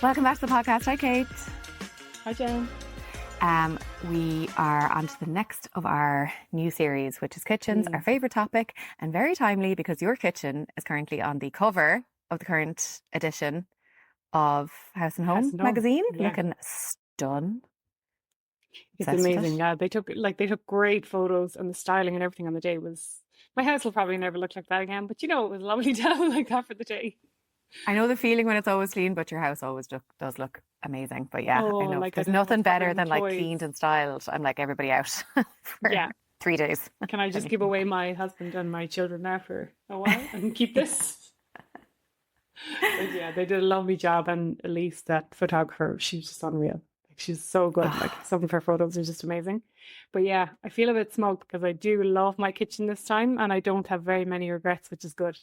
Welcome back to the podcast. Hi, Kate. Hi, Jen. We are on to the next of our new series, which is kitchens, our favourite topic, and very timely because your kitchen is currently on the cover of the current edition of House and Home magazine, looking stunned. It's amazing. Yeah, they took great photos, and the styling and everything on the day was. My house will probably never look like that again, but it was lovely down like that for the day. I know the feeling when it's always clean, but your house always does look amazing. But yeah, I know there's nothing better than like cleaned and styled. I'm like everybody out for 3 days. Can I just give away my husband and my children now for a while and keep this? But yeah, they did a lovely job, and Elise, that photographer, she's just unreal. Like, she's so good. Like, some of her photos are just amazing. But yeah, I feel a bit smoked because I do love my kitchen this time, and I don't have very many regrets, which is good.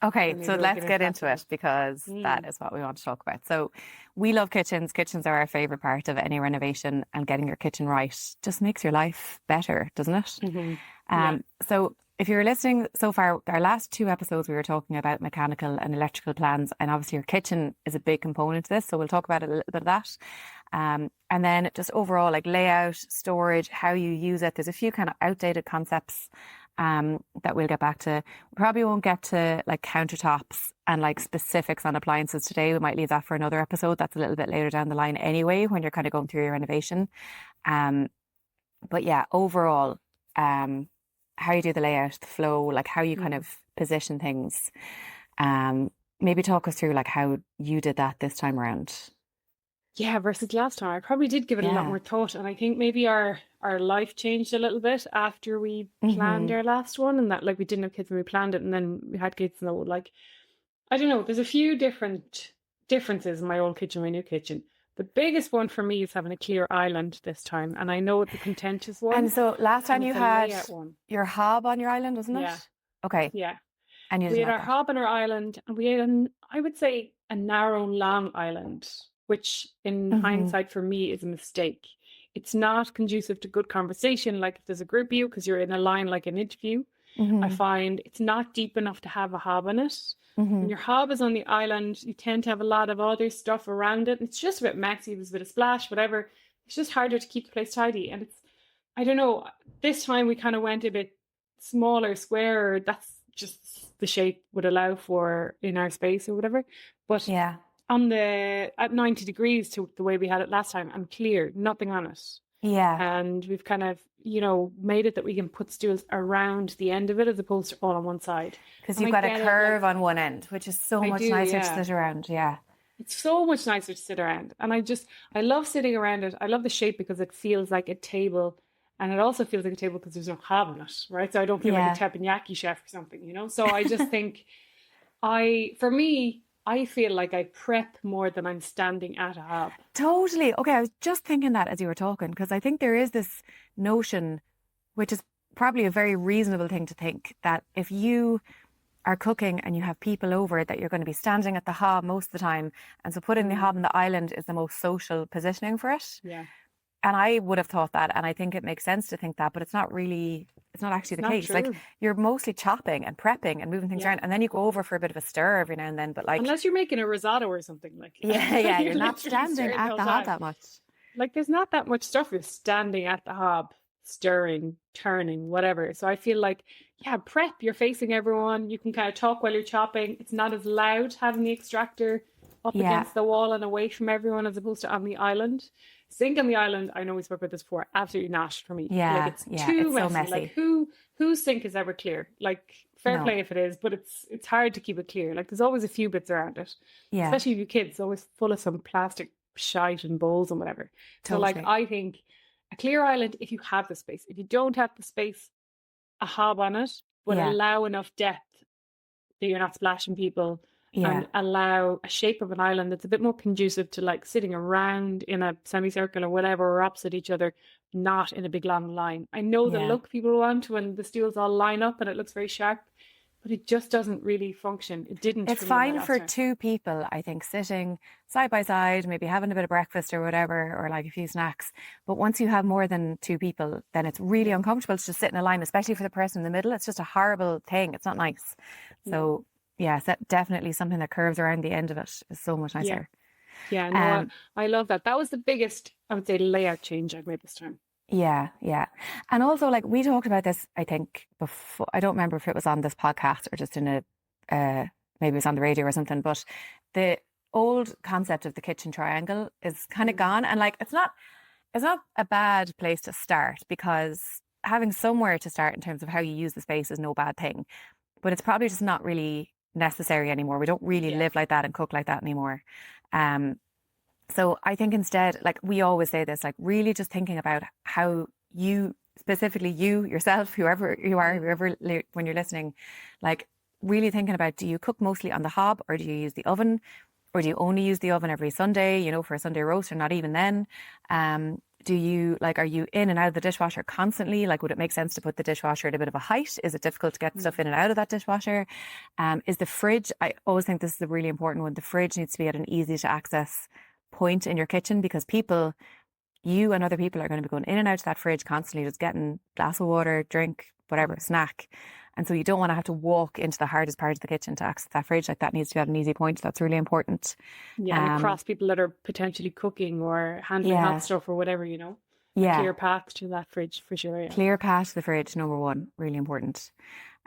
Okay, so let's get into it because that is what we want to talk about. So we love kitchens. Kitchens are our favourite part of any renovation, and getting your kitchen right just makes your life better, doesn't it? Mm-hmm. So if you're listening so far, our last 2 episodes, we were talking about mechanical and electrical plans, and obviously your kitchen is a big component to this. So we'll talk about a little bit of that. And then just overall, like layout, storage, how you use it. There's a few kind of outdated concepts that we'll get back to. We probably won't get to like countertops and like specifics on appliances today. We might leave that for another episode. That's a little bit later down the line anyway, when you're kind of going through your renovation. But yeah, overall, how you do the layout, the flow, like how you kind of position things. Maybe talk us through like how you did that this time around. Yeah, versus last time, I probably did give it a lot more thought, and I think maybe our life changed a little bit after we planned our last one, and that like we didn't have kids when we planned it, and then we had kids, and like, I don't know, there's a few differences in my old kitchen, my new kitchen. The biggest one for me is having a clear island this time, and I know it's a contentious one. And so last time you had your hob on your island, wasn't it? Yeah. Okay. Yeah. And we had our hob on our island, and we had I would say a narrow, long island, which in hindsight for me is a mistake. It's not conducive to good conversation. Like if there's a group of you, because you're in a line like an interview, I find it's not deep enough to have a hob on it. When your hob is on the island, you tend to have a lot of other stuff around it. It's just a bit messy, there's a bit of splash, whatever. It's just harder to keep the place tidy. And it's, I don't know, this time we kind of went a bit smaller, squarer. That's just the shape would allow for in our space or whatever. But yeah, at 90 degrees to the way we had it last time, and clear, nothing on it. Yeah. And we've kind of, made it that we can put stools around the end of it as opposed to all on one side. Because you've got a curve on one end, which is so much nicer to sit around. Yeah. It's so much nicer to sit around. And I love sitting around it. I love the shape because it feels like a table. And it also feels like a table because there's no hob on it, right? So I don't feel like a teppanyaki chef or something, So I just think I feel like I prep more than I'm standing at a hob. Totally. Okay, I was just thinking that as you were talking, because I think there is this notion, which is probably a very reasonable thing to think, that if you are cooking and you have people over, that you're going to be standing at the hob most of the time. And so putting the hob on the island is the most social positioning for it. Yeah. And I would have thought that, and I think it makes sense to think that, but it's not actually the case. True. Like, you're mostly chopping and prepping and moving things around, and then you go over for a bit of a stir every now and then, but like... Unless you're making a risotto or something, like... Yeah, you're not standing at the hob that much. Like, there's not that much stuff with standing at the hob, stirring, turning, whatever. So I feel like, prep, you're facing everyone, you can kind of talk while you're chopping. It's not as loud having the extractor up against the wall and away from everyone as opposed to on the island. Sink on the island, I know we spoke about this before, absolutely not for me. Yeah, like it's too messy. So messy. Like whose sink is ever clear? Like fair play if it is, but it's hard to keep it clear. Like there's always a few bits around it. Yeah. Especially if you kids, always full of some plastic shite and bowls and whatever. Totally. So like I think a clear island if you have the space. If you don't have the space, a hob on it, but allow enough depth that you're not splashing people. And allow a shape of an island that's a bit more conducive to like sitting around in a semicircle or whatever, or opposite each other, not in a big long line. I know the look people want when the stools all line up and it looks very sharp, but it just doesn't really function. It didn't. It's fine for 2 people, I think, sitting side by side, maybe having a bit of breakfast or whatever, or like a few snacks. But once you have more than 2 people, then it's really uncomfortable to just sit in a line, especially for the person in the middle. It's just a horrible thing. It's not nice. So... yeah, definitely something that curves around the end of it is so much nicer. Yeah, no, I love that. That was the biggest, I would say, layout change I've made this time. Yeah, yeah. And also, like, we talked about this, I think, before. I don't remember if it was on this podcast or just in maybe it was on the radio or something, but the old concept of the kitchen triangle is kind of gone. And like, it's not a bad place to start, because having somewhere to start in terms of how you use the space is no bad thing, but it's probably just not really necessary anymore. We don't really live like that and cook like that anymore. Um, So I think instead, like we always say this, like really just thinking about how you, specifically you, yourself, whoever you are, when you're listening, like really thinking about, do you cook mostly on the hob, or do you use the oven, or do you only use the oven every Sunday, for a Sunday roast, or not even then? Do you are you in and out of the dishwasher constantly? Like, would it make sense to put the dishwasher at a bit of a height? Is it difficult to get stuff in and out of that dishwasher? Is the fridge, I always think this is a really important one, the fridge needs to be at an easy to access point in your kitchen, because you and other people are going to be going in and out of that fridge constantly, just getting a glass of water, drink, whatever, snack. And so you don't want to have to walk into the hardest part of the kitchen to access that fridge. Like, that needs to be at an easy point. That's really important. Yeah, and across people that are potentially cooking or handling hot stuff or whatever, A clear path to that fridge for sure. Yeah. Clear path to the fridge, number one, really important.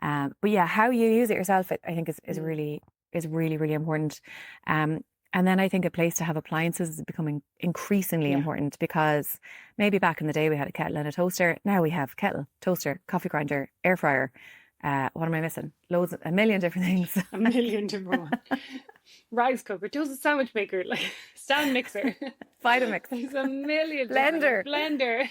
But yeah, how you use it yourself, I think is really, really important. And then I think a place to have appliances is becoming increasingly important, because maybe back in the day we had a kettle and a toaster. Now we have kettle, toaster, coffee grinder, air fryer. What am I missing? A million different things. A million different ones. Rice cooker, toasted sandwich maker, like stand mixer, Vitamix. There's a million. Blender.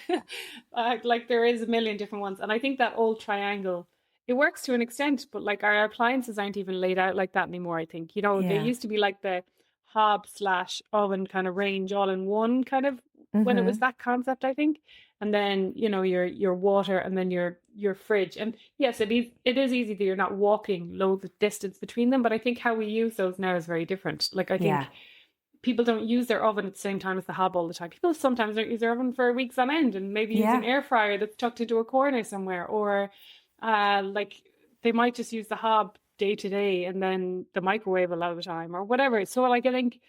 Like there is a million different ones. And I think that old triangle, it works to an extent, but like our appliances aren't even laid out like that anymore, I think. They used to be like the hob / oven kind of range all in one kind of when it was that concept, I think. And then, your water, and then your fridge. And yes, it is easy that you're not walking loads of distance between them, but I think how we use those now is very different. Like, I think people don't use their oven at the same time as the hob all the time. People sometimes don't use their oven for weeks on end, and maybe use an air fryer that's tucked into a corner somewhere, or like they might just use the hob day to day and then the microwave a lot of the time or whatever. So like, I think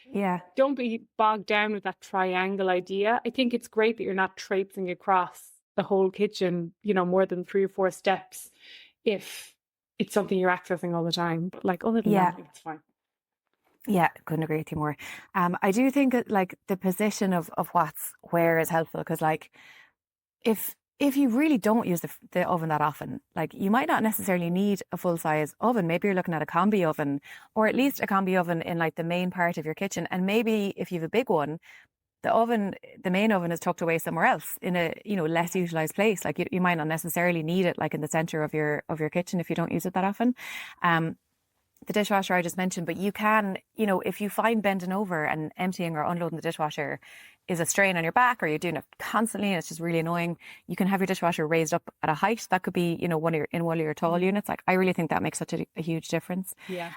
don't be bogged down with that triangle idea. I think it's great that you're not traipsing across the whole kitchen, more than 3 or 4 steps if it's something you're accessing all the time. But like, other than that, I think it's fine. Yeah, couldn't agree with you more. I do think that like the position of where is helpful, because like if you really don't use the oven that often, like you might not necessarily need a full size oven. Maybe you're looking at a combi oven, or at least a combi oven in like the main part of your kitchen. And maybe if you have a big one, the main oven is tucked away somewhere else in a less utilized place. Like you might not necessarily need it like in the center of your kitchen if you don't use it that often. The dishwasher I just mentioned, but you can, if you find bending over and emptying or unloading the dishwasher is a strain on your back, or you're doing it constantly and it's just really annoying, you can have your dishwasher raised up at a height. That could be, one of your tall units. Like, I really think that makes such a huge difference. Yeah.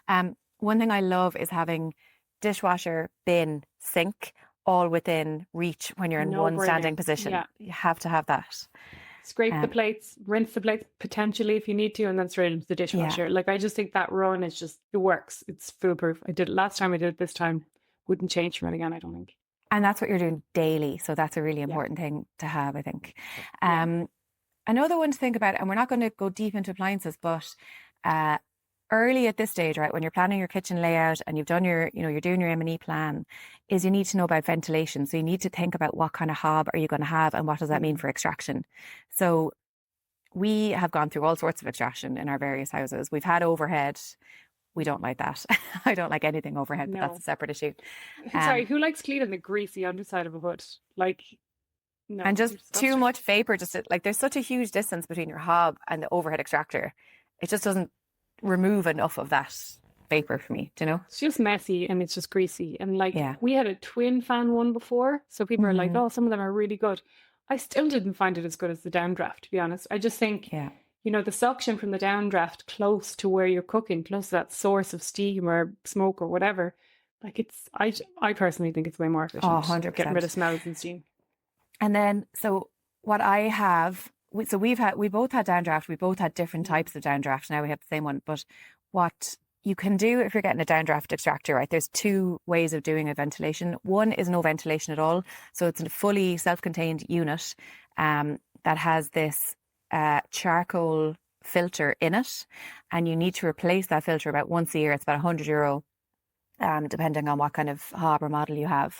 One thing I love is having dishwasher, bin, sink all within reach when you're in one standing position. Yeah. You have to have that. Scrape the plates, rinse the plates potentially if you need to, and then straight into the dishwasher. Yeah. Like, I just think that run is just, it works. It's foolproof. I did it last time, I did it this time. Wouldn't change from it again, I don't think. And that's what you're doing daily. So that's a really important thing to have, I think. Another one to think about, and we're not going to go deep into appliances, but early at this stage, right, when you're planning your kitchen layout and you've done you're doing your M&E plan, is you need to know about ventilation. So you need to think about what kind of hob are you going to have, and what does that mean for extraction. So we have gone through all sorts of extraction in our various houses. We've had overhead. We don't like that. I don't like anything overhead, but that's a separate issue. Sorry, who likes cleaning the greasy underside of a hood? Like, no. And just too much vapor. Like, there's such a huge distance between your hob and the overhead extractor. It just doesn't remove enough of that vapor for me, It's just messy and it's just greasy. And like, we had a twin fan one before, so people are like, oh, some of them are really good. I still didn't find it as good as the downdraft, to be honest. I just think the suction from the downdraft close to where you're cooking, close to that source of steam or smoke or whatever, like, it's, I personally think it's way more efficient. 100%. Getting rid of smells and steam. And then, so what I have, we both had downdraft. We both had different types of downdraft. Now we have the same one, but what you can do, if you're getting a downdraft extractor, right, there's two ways of doing a ventilation. One is no ventilation at all. So it's a fully self-contained unit that has this charcoal filter in it. And you need to replace that filter about once a year. It's about €100. Depending on what kind of hob or model you have.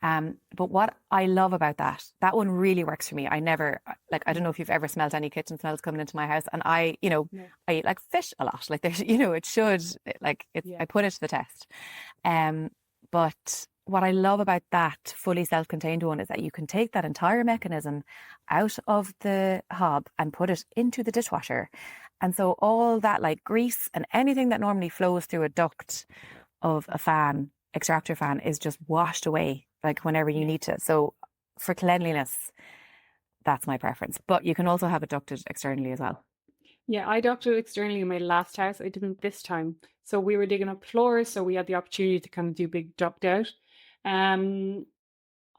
But what I love about that one really works for me. I never, like, I don't know if you've ever smelled any kitchen smells coming into my house. And I eat like fish a lot. Like there's, it should, like, I put it to the test. But what I love about that fully self-contained one is that you can take that entire mechanism out of the hob and put it into the dishwasher. And so all that like grease and anything that normally flows through a duct of a fan, extractor fan, is just washed away like whenever you need to. So for cleanliness, that's my preference. But you can also have it ducted externally as well. Yeah, I ducted externally in my last house. I didn't this time. So we were digging up floors, so we had the opportunity to kind of do big duct out.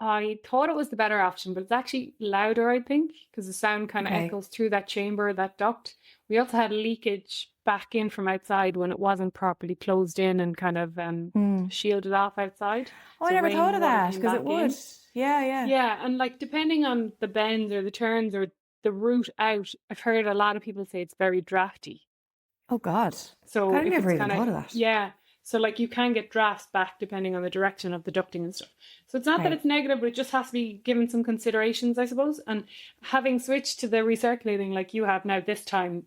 I thought it was the better option, but it's actually louder, I think, because the sound kind of echoes through that chamber, that duct. We also had leakage back in from outside when it wasn't properly closed in and kind of shielded off outside. Oh, I never thought of that, because it would. Yeah. Yeah, and like depending on the bends or the turns or the route out, I've heard a lot of people say it's very drafty. Oh God. So I never even thought of that. Yeah. So like you can get drafts back depending on the direction of the ducting and stuff. So it's not that it's negative, but it just has to be given some considerations, I suppose. And having switched to the recirculating like you have now this time,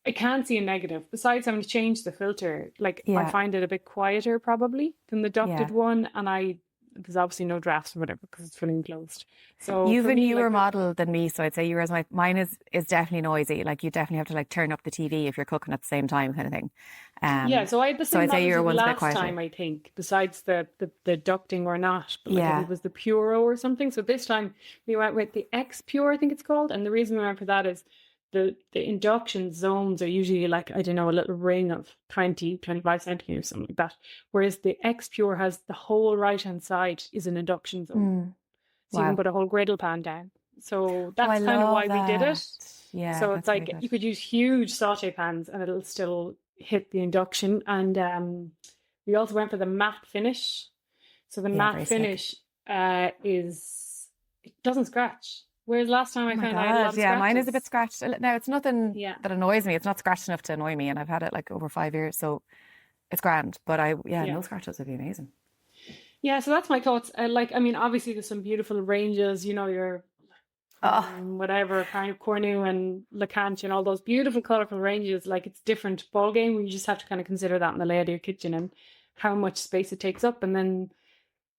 I can't see a negative. Besides having to change the filter, like I find it a bit quieter probably than the ducted one. And there's obviously no drafts or whatever because it's fully enclosed. So you've a newer model than me, so I'd say yours. Mine is definitely noisy. Like you definitely have to like turn up the TV if you're cooking at the same time, kind of thing. So I had the same model your last time, I think. Besides the ducting or not, but like it was the Puro or something. So this time we went with the X Pure, I think it's called. And the reason we went for that is the induction zones are usually like, I don't know, a little ring of 20, 25 centimeters, something like that. Whereas the X Pure has the whole right-hand side is an induction zone. So you can put a whole griddle pan down. So that's kind of why we did it. Yeah. So it's like you could use huge saute pans and it'll still hit the induction. And we also went for the matte finish. So the matte finish it doesn't scratch. Whereas last time I found I had a lot of scratches. Mine is a bit scratched. Now, it's nothing that annoys me. It's not scratched enough to annoy me. And I've had it like over 5 years. So it's grand. But no scratches would be amazing. Yeah, so that's my thoughts. Obviously there's some beautiful ranges, your whatever, kind of Cornu and LeCanche and all those beautiful, colourful ranges. Like it's different ball game. You just have to kind of consider that in the layout of your kitchen and how much space it takes up. And then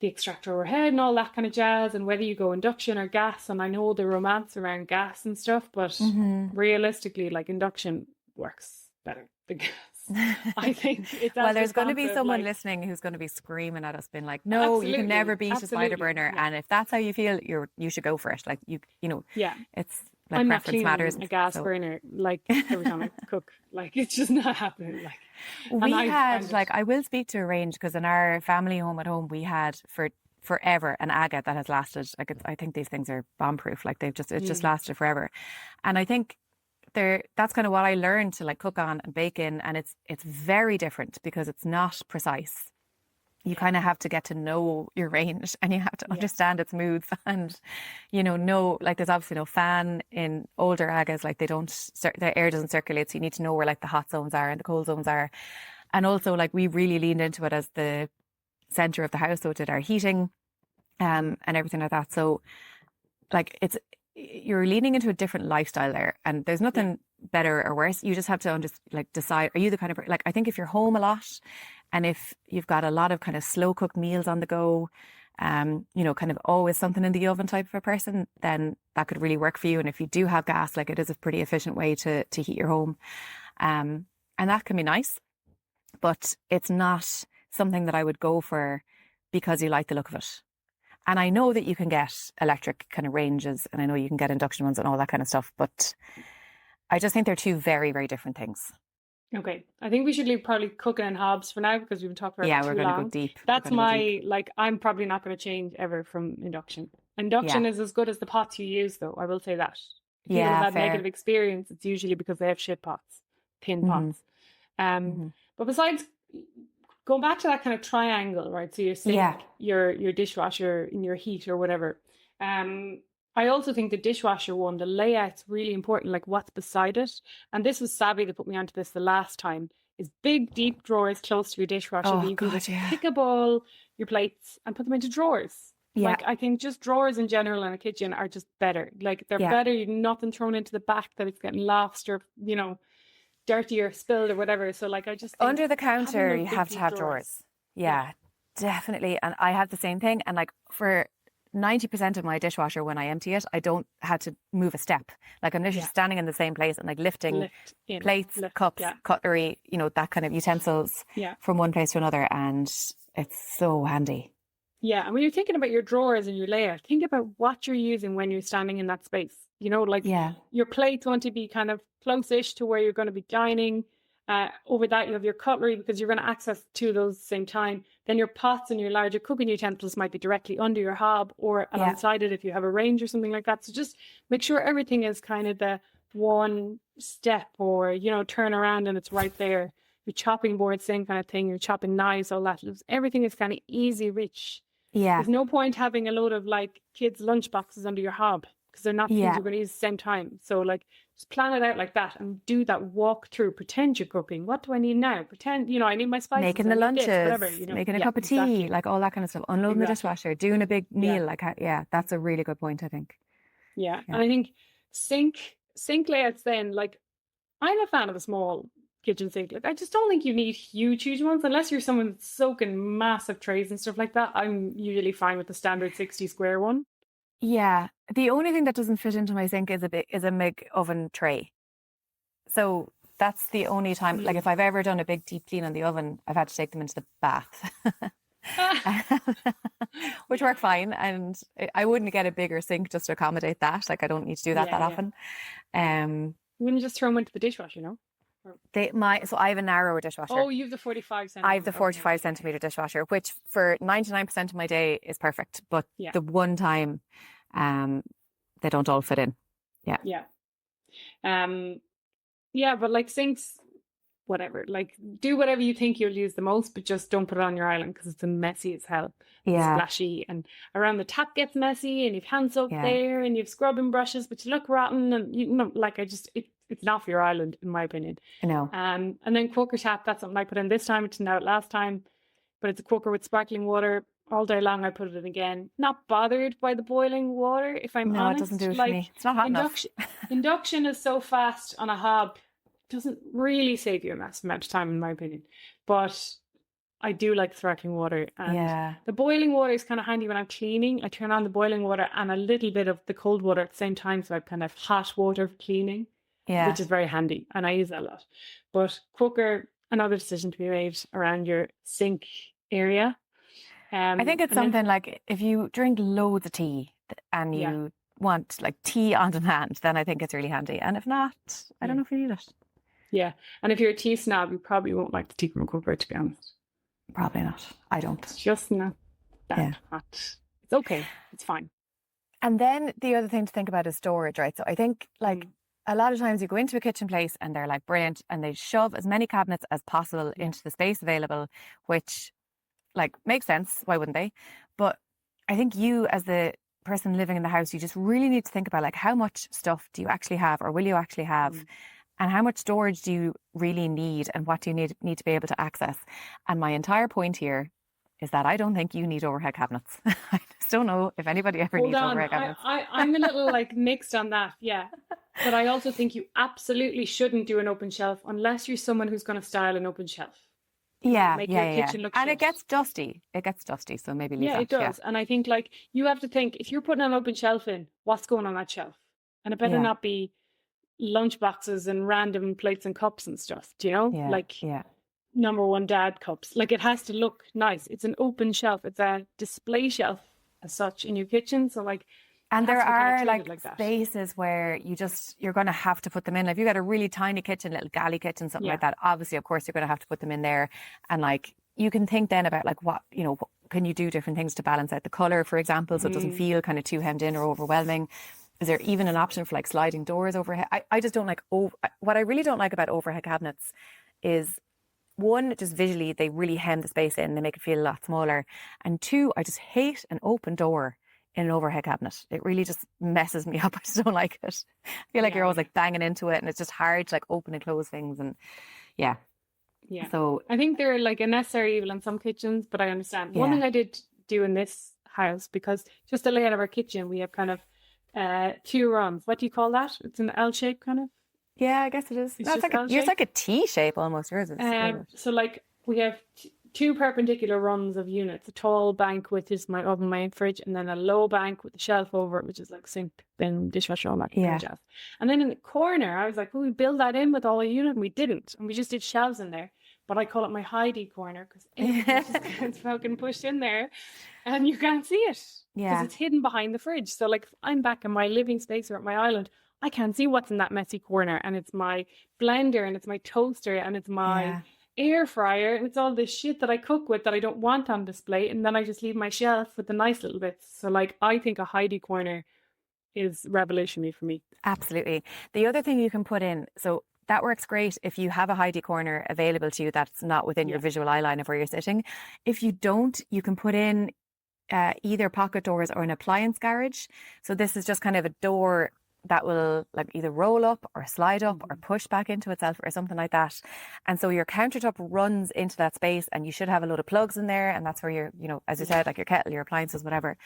the extractor overhead and all that kind of jazz, and whether you go induction or gas. And I know the romance around gas and stuff, but realistically, like induction works better than gas. I think well, there's going to be someone listening who's going to be screaming at us, being like, "No, you can never beat a spider burner." Yeah. And if that's how you feel, you should go for it. Like it's like I'm preference not matters. A gas burner, like every time I cook, like it's just not happening. Like I will speak to a range because in our family home at home we had for forever an agate that has lasted. Like I think these things are bomb proof. Like it's just lasted forever, and I think. That's kind of what I learned to like cook on and bake in, and it's very different because it's not precise. You kind of have to get to know your range and you have to understand its moods and know like there's obviously no fan in older agates, like the air doesn't circulate, so you need to know where like the hot zones are and the cold zones are. And also like we really leaned into it as the center of the house, so it did our heating and everything like that. So like you're leaning into a different lifestyle there, and there's nothing better or worse. You just have to decide, are you the kind of, like, I think if you're home a lot and if you've got a lot of kind of slow cooked meals on the go, kind of always something in the oven type of a person, then that could really work for you. And if you do have gas, like it is a pretty efficient way to heat your home. And that can be nice, but it's not something that I would go for because you like the look of it. And I know that you can get electric kind of ranges, and I know you can get induction ones and all that kind of stuff, but I just think they're two very, very different things. Okay. I think we should leave probably cooking and hobs for now because we've been talking about it for too long. We're going to go deep. That's I'm probably not going to change ever from induction. Induction is as good as the pots you use, though. I will say that. If people have had negative experience, it's usually because they have shit pots, tin pots. But besides going back to that kind of triangle, right? So your sink, Yeah. your dishwasher, and your heat or whatever. I also think the dishwasher one, the layout's really important, like what's beside it. And this was Savvy that put me onto this the last time, is big, deep drawers close to your dishwasher that Oh you can God, just yeah. pick up all your plates and put them into drawers. Yeah. Like, I think just drawers in general in a kitchen are just better. Like, they're Yeah. better. You've nothing thrown into the back that it's getting lost or, dirty or spilled or whatever. So, like, I just think Under the having counter, those you big, have to deep have drawers. drawers. Yeah, definitely. And I have the same thing. And like for 90% of my dishwasher, when I empty it, I don't have to move a step. Like I'm literally Yeah. standing in the same place and like lifting Lift in. plates, Lift, cups, yeah. cutlery, that kind of utensils Yeah. from one place to another. And it's so handy. Yeah. And when you're thinking about your drawers and your layout, think about what you're using when you're standing in that space. Like Yeah. your plates want to be kind of close-ish to where you're going to be dining. Over that, you have your cutlery because you're going to access two of those at the same time. Then your pots and your larger cooking utensils might be directly under your hob or alongside it if you have a range or something like that. So just make sure everything is kind of the one step or, turn around and it's right there. Your chopping board, same kind of thing. Your chopping knives, all that. Everything is kind of easy reach. Yeah. There's no point having a load of like kids' lunch boxes under your hob because they're not things Yeah. you're going to use at the same time. So like just plan it out like that and do that walk through. Pretend you're cooking. What do I need now? Pretend, I need my spices. Making the I need lunches, this, whatever, making a Yeah, cup of tea, exactly. like all that kind of stuff. Unloading the Exactly. dishwasher, doing a big Yeah. meal. Like, yeah, that's a really good point, I think. Yeah. Yeah. And I think sink layouts then, like I'm a fan of a small kitchen sink. Like I just don't think you need huge ones unless you're someone that's soaking massive trays and stuff like that. I'm usually fine with the standard 60 square one. Yeah. The only thing that doesn't fit into my sink is a big oven tray. So that's the only time, like if I've ever done a big deep clean on the oven, I've had to take them into the bath, which work fine. And I wouldn't get a bigger sink just to accommodate that. Like I don't need to do that Yeah, yeah. often. You wouldn't just throw them into the dishwasher, So I have a narrower dishwasher. Oh, you have the 45 centimeter. I have the 45 centimeter dishwasher, which for 99% of my day is perfect. But the one time, they don't all fit in. Yeah. Yeah. Yeah, but like sinks, whatever. Like do whatever you think you'll use the most, but just don't put it on your island because it's messy as hell. Yeah. It's splashy and around the tap gets messy and you've hand soap there and you've scrubbing brushes, but you look rotten and like it's not for your island in my opinion. I know. And then cooker tap, that's something I put in this time, it's out last time, but it's a cooker with sparkling water. All day long I put it in again. Not bothered by the boiling water, if I'm honest. No, it doesn't do it for me. It's not hot enough. Induction is so fast on a hob, doesn't really save you a massive amount of time in my opinion. But I do like sparkling water. And the boiling water is kind of handy when I'm cleaning. I turn on the boiling water and a little bit of the cold water at the same time. So I have kind of hot water for cleaning, which is very handy. And I use that a lot. But cooker, another decision to be made around your sink area. I think it's something like if you drink loads of tea and you want like tea on demand, then I think it's really handy. And if not, I don't know if you need it. Yeah. And if you're a tea snob, you probably won't like the tea from a cooker, to be honest. Probably not. I don't. It's just not that hot. It's okay. It's fine. And then the other thing to think about is storage, right? So I think like a lot of times you go into a kitchen place and they're like brilliant and they shove as many cabinets as possible into the space available, which like makes sense. Why wouldn't they? But I think you as the person living in the house, you just really need to think about like how much stuff do you actually have or will you actually have? And how much storage do you really need and what do you need to be able to access? And my entire point here is that I don't think you need overhead cabinets. I just don't know if anybody ever needs overhead cabinets. I'm a little like mixed on that, But I also think you absolutely shouldn't do an open shelf unless you're someone who's going to style an open shelf. Make your kitchen look and shut. it gets dusty. So maybe leave that. It does. And I think like you have to think if you're putting an open shelf in, what's going on that shelf? And it better not be lunch boxes and random plates and cups and stuff. Do you know? Number one dad cups. Like it has to look nice. It's an open shelf. It's a display shelf as such in your kitchen. So like and there are like spaces where you're going to have to put them in. If you got a really tiny kitchen, little galley kitchen, something like that, obviously, of course, you're going to have to put them in there. And like, you can think then about like what can you do different things to balance out the colour, for example, so it doesn't feel kind of too hemmed in or overwhelming. Is there even an option for like sliding doors overhead? I just don't like, what I really don't like about overhead cabinets is one, just visually, they really hem the space in. They make it feel a lot smaller. And two, I just hate an open door in an overhead cabinet. It really just messes me up. I just don't like it. I feel like you're always like banging into it, and it's just hard to like open and close things. And yeah. Yeah. So I think they're like a necessary evil in some kitchens, but I understand. One thing I did do in this house, because just the layout of our kitchen, we have kind of 2 runs. What do you call that? It's an L shape kind of. yeah, I guess it is. It's No, just L it's shape. like a T shape almost. Yours is. So like we have 2 perpendicular runs of units. A tall bank, which is my oven, my fridge, and then a low bank with a shelf over it, which is like sink, bin, dishwasher, all that kind of jazz. And then in the corner, I was like, well, we build that in with all the unit, and we didn't. And we just did shelves in there. But I call it my Heidi corner, because it just gets fucking pushed in there and you can't see it. Because it's hidden behind the fridge. So like if I'm back in my living space or at my island, I can't see what's in that messy corner. And it's my blender, and it's my toaster, and it's my air fryer, and it's all this shit that I cook with that I don't want on display. And then I just leave my shelf with the nice little bits. So like I think a Heidi corner is revolutionary for me. Absolutely. The other thing you can put in, so that works great if you have a Heidi corner available to you that's not within your visual eye line of where you're sitting. If you don't, you can put in either pocket doors or an appliance garage. So this is just kind of a door that will like either roll up or slide up or push back into itself or something like that. And so your countertop runs into that space, and you should have a load of plugs in there, and that's where your, you know, as you said, like your kettle, your appliances, whatever.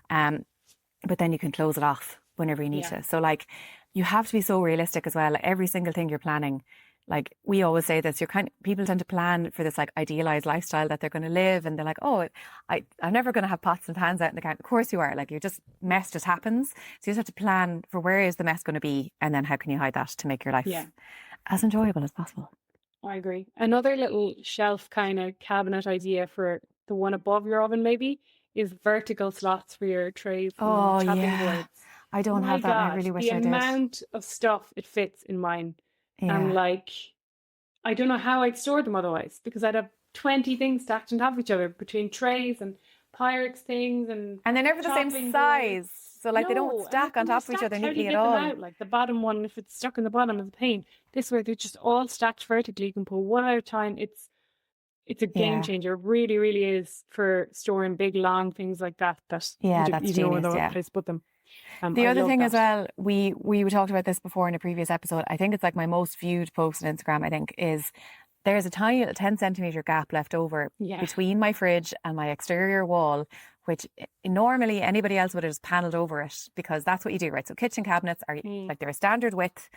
But then you can close it off whenever you need to. So like you have to be so realistic as well. Like, every single thing you're planning, like we always say this, people tend to plan for this like idealized lifestyle that they're going to live, and they're like, oh, I'm never going to have pots and pans out in the counter. Of course you are. Like mess just happens. So you just have to plan for where is the mess going to be, and then how can you hide that to make your life as enjoyable as possible. I agree. Another little shelf kind of cabinet idea for the one above your oven maybe is vertical slots for your trays and chopping boards. I don't have that, and I really wish I did. The amount of stuff it fits in mine. And like, I don't know how I'd store them otherwise, because I'd have 20 things stacked on top of each other between trays and Pyrex things, and they're never the same size. So like they don't stack on top of each other neatly at all. Out? Like the bottom one, if it's stuck in the bottom, is a pain. This way they're just all stacked vertically. You can pull one at a time. It's a game changer. It really, really is for storing big, long things like that. That's genius. Know the place to put them. The other thing as well, we talked about this before in a previous episode. I think it's like my most viewed post on Instagram, I think, is there's a tiny little 10 centimetre gap left over between my fridge and my exterior wall, which normally anybody else would have just panelled over it, because that's what you do, right? So kitchen cabinets are like, they're a standard width,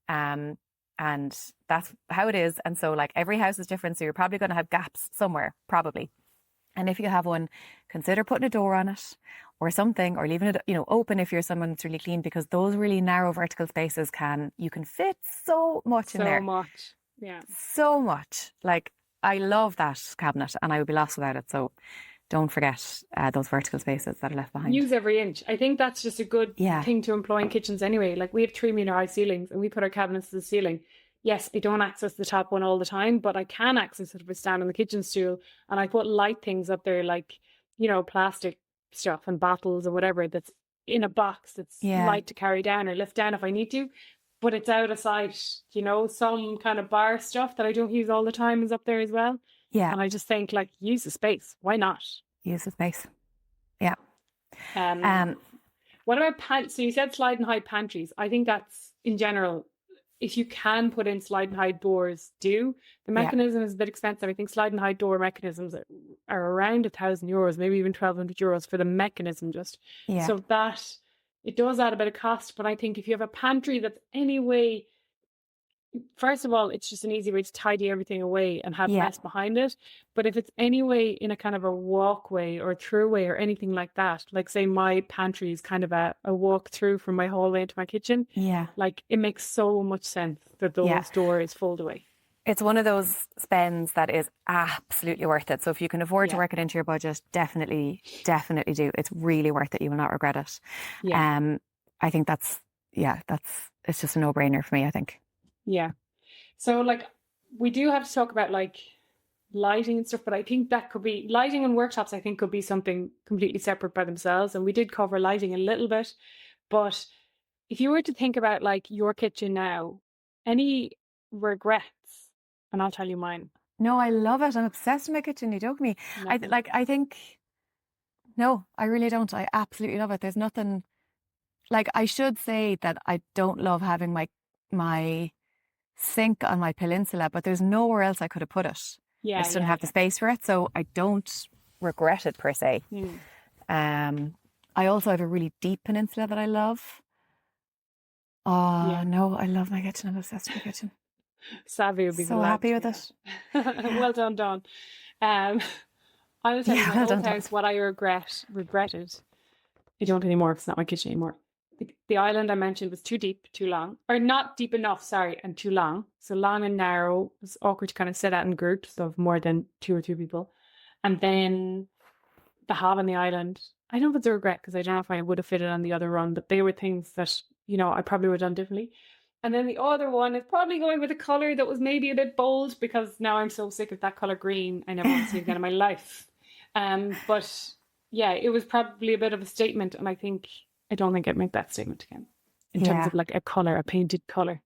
and that's how it is. And so like every house is different, so you're probably going to have gaps somewhere, probably. And if you have one, consider putting a door on it or something, or leaving it, open if you're someone that's really clean, because those really narrow vertical spaces you can fit so much in there. So much. Yeah. So much. Like, I love that cabinet, and I would be lost without it. So don't forget those vertical spaces that are left behind. Use every inch. I think that's just a good thing to employ in kitchens anyway. Like, we have 3-meter high ceilings, and we put our cabinets to the ceiling. Yes, I don't access the top one all the time, but I can access it if I stand on the kitchen stool, and I put light things up there, like, plastic stuff and bottles or whatever that's in a box that's light to carry down or lift down if I need to, but it's out of sight. Some kind of bar stuff that I don't use all the time is up there as well. Yeah. And I just think, like, use the space. Why not? Use the space. Yeah. What about so you said slide and hide pantries. I think that's, in general, if you can put in slide and hide doors, do. The mechanism is a bit expensive. I think slide and hide door mechanisms are around €1,000, maybe even €1,200 for the mechanism just. Yeah. So that, it does add a bit of cost, but I think if you have a pantry that's anyway, first of all, it's just an easy way to tidy everything away and have mess behind it. But if it's anyway in a kind of a walkway or throughway or anything like that, like say my pantry is kind of a walk through from my hallway into my kitchen. Yeah. Like, it makes so much sense that those doors fold away. It's one of those spends that is absolutely worth it. So if you can afford to work it into your budget, definitely do. It's really worth it. You will not regret it. Yeah. I think it's just a no-brainer for me, I think. Yeah. So like, we do have to talk about like lighting and stuff, but I think that could be lighting and workshops, I think could be something completely separate by themselves. And we did cover lighting a little bit, but if you were to think about like your kitchen now, any regrets? And I'll tell you mine. No, I love it. I'm obsessed with my kitchen. You joke me. Nothing. I think, no, I really don't. I absolutely love it. There's nothing, like, I should say that I don't love having my sink on my peninsula, but there's nowhere else I could have put it. I Yeah, just didn't yeah, have the space for it, so I don't regret it per se. I also have a really deep peninsula that I love. Oh, yeah. no, I love my kitchen. I'm obsessed with my kitchen. Savvy would be the So word happy to with be it. that. Well done, Dawn. I'll tell you Yeah, my well old done, Dawn. house, what I regretted. I don't anymore because it's not my kitchen anymore. The island I mentioned was too deep, too long, or not deep enough, sorry, and too long. So long and narrow. It was awkward to kind of sit out in groups of more than 2 or 3 people. And then the hob on the island, I don't know if it's a regret because I don't know if I would have fitted on the other run, but they were things that, I probably would have done differently. And then the other one is probably going with a colour that was maybe a bit bold because now I'm so sick of that colour green. I never want to see it again in my life. But yeah, it was probably a bit of a statement. And I don't think I'd make that statement again in terms of like a colour, a painted colour.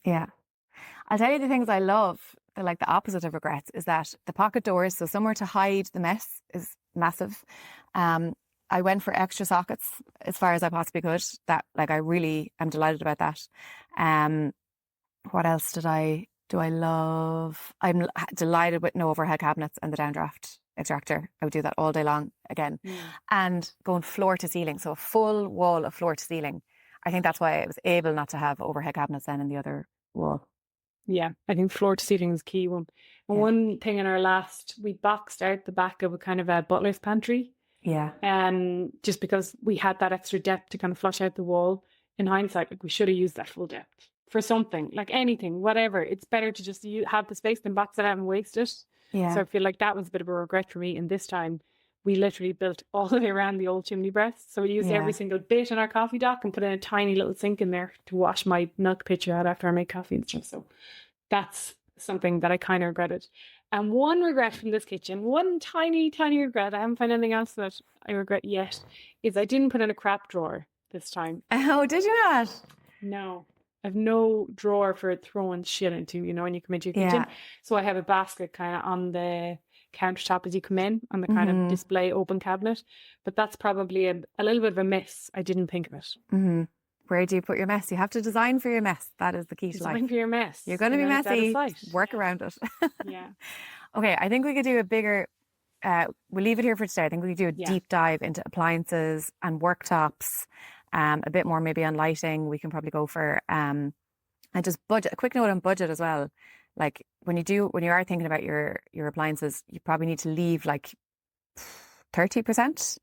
Yeah. I'll tell you the things I love, like the opposite of regrets, is that the pocket doors, so somewhere to hide the mess, is massive. I went for extra sockets as far as I possibly could. That, like, I really am delighted about that. What else do I love? I'm delighted with no overhead cabinets and the downdraft extractor. I would do that all day long again. And going floor to ceiling, so a full wall of floor to ceiling. I think that's why I was able not to have overhead cabinets then in the other wall. Yeah, I think floor to ceiling is a key one. And one thing in our last, we boxed out the back of a kind of a butler's pantry. Yeah. Just because we had that extra depth to kind of flush out the wall. In hindsight, like, we should have used that full depth for something, like anything, whatever. It's better to just have the space than box it out and waste it. Yeah. So I feel like that was a bit of a regret for me. And this time, we literally built all the way around the old chimney breast. So we used every single bit in our coffee dock and put in a tiny little sink in there to wash my milk pitcher out after I make coffee and stuff. So that's something that I kind of regretted. And one regret from this kitchen, one tiny, tiny regret, I haven't found anything else that I regret yet, is I didn't put in a crap drawer this time. Oh, did you not? No. I have no drawer for throwing shit into, when you come into your kitchen. So I have a basket kind of on the countertop as you come in, on the kind of display open cabinet. But that's probably a little bit of a miss. I didn't think of it. Where do you put your mess? You have to design for your mess. That is the key to life. Design for your mess. You're going to be messy. Work around it. Yeah. Okay, I think we could do a bigger, we'll leave it here for today. I think we could do a deep dive into appliances and worktops, a bit more maybe on lighting. We can probably go for, and just budget, a quick note on budget as well. Like when you are thinking about your appliances, you probably need to leave like 30%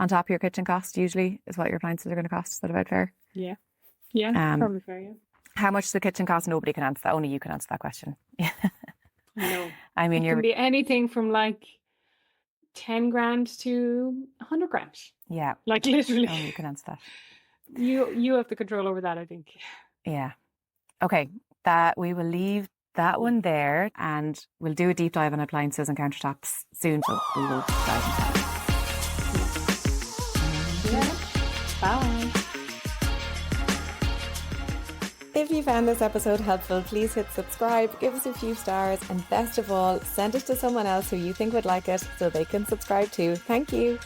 on top of your kitchen cost, usually, is what your appliances are going to cost. Is that about fair? Yeah. Yeah, probably fair, yeah. How much does the kitchen cost? Nobody can answer that. Only you can answer that question. No. I mean, it can be anything from like 10 grand to 100 grand. Yeah. Like literally. Only you can answer that. You have the control over that, I think. Yeah. Okay. That we will leave that one there, and we'll do a deep dive on appliances and countertops soon. So we will dive into that. Bye. If you found this episode helpful, please hit subscribe, give us a few stars, and best of all, send it to someone else who you think would like it so they can subscribe too. Thank you.